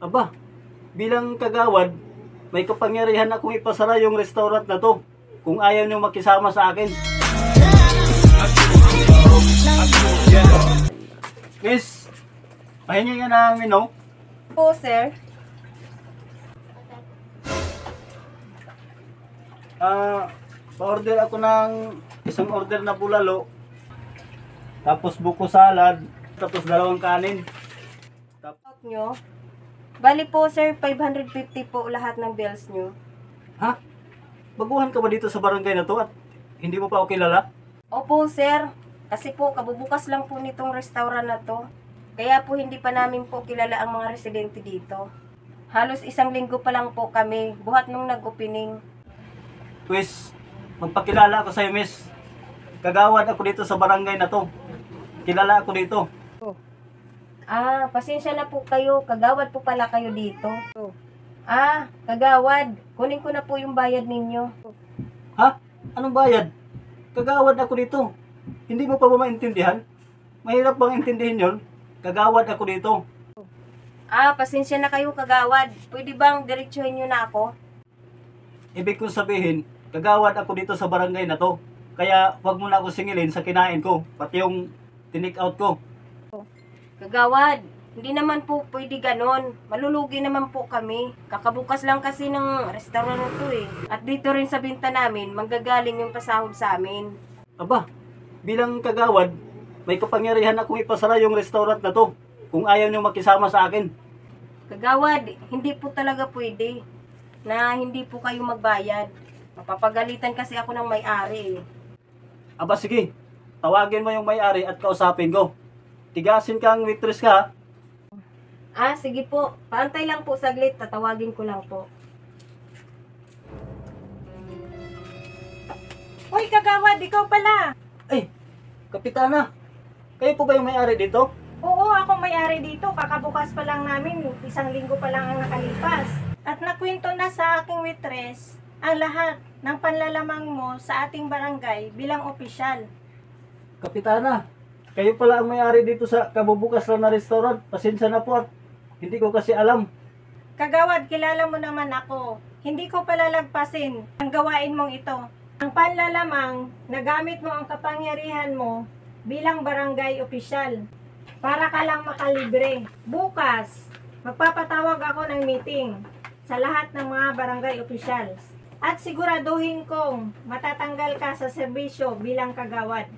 Aba, bilang kagawad, may kapangyarihan akong ipasara yung restaurant na to kung ayaw nyo makisama sa akin. Miss, pahingi nga namin, no? Po, sir. Pa-order ako ng isang order na bulalo, tapos buko salad, tapos 2 kanin. Out nyo. Bali po, sir, 550 po lahat ng bills nyo. Ha? Baguhan ka ba dito sa barangay na to at hindi mo pa ako kilala? Opo, sir. Kasi po, kabubukas lang po nitong restaurant na to. Kaya po hindi pa namin po kilala ang mga residente dito. Halos 1 linggo pa lang po kami, buhat nung nag-opening. Pues, magpakilala ako sa'yo, miss. Kagawad ako dito sa barangay na to. Kilala ako dito. Pasensya na po kayo. Kagawad po pala kayo dito. Kagawad. Kunin ko na po yung bayad ninyo. Ha? Anong bayad? Kagawad ako dito. Hindi mo pa ba maintindihan? Mahirap bang intindihin yon? Kagawad ako dito. Pasensya na kayo, kagawad. Pwede bang diretsuhin nyo na ako? Ibig kong sabihin, kagawad ako dito sa barangay na to. Kaya wag mo na ako singilin sa kinain ko, pati yung tinik out ko. Kagawad, hindi naman po pwede ganon. Malulugi naman po kami. Kakabukas lang kasi ng restaurant na to eh. At dito rin sa binta namin, manggagaling yung pasahod sa amin. Aba, bilang kagawad, may kapangyarihan akong ipasara yung restaurant na to kung ayaw nyo makisama sa akin. Kagawad, hindi po talaga pwede na hindi po kayo magbayad. Mapapagalitan kasi ako ng may-ari eh. Aba sige, tawagin mo yung may-ari at kausapin ko. Tigasin kang waitress ka ha? Sige po. Paantay lang po saglit. Tatawagin ko lang po. Hoy, kagawad, ikaw pala. Ay, kapitana, kayo po ba yung may-ari dito? Oo, ako may-ari dito. Kakabukas pa lang namin. 1 linggo pa lang ang nakalipas. At nakwento na sa aking waitress ang lahat ng panlalamang mo sa ating barangay bilang opisyal. Kapitana, kayo pala ang may-ari dito sa kabubukas lang na restaurant. Pasensya na po at hindi ko kasi alam. Kagawad, kilala mo naman ako. Hindi ko palalagpasin ang gawain mong ito. Ang panlalamang, nagamit mo ang kapangyarihan mo bilang barangay opisyal para ka lang makalibre. Bukas, magpapatawag ako ng meeting sa lahat ng mga barangay officials at siguraduhin kong matatanggal ka sa serbisyo bilang kagawad.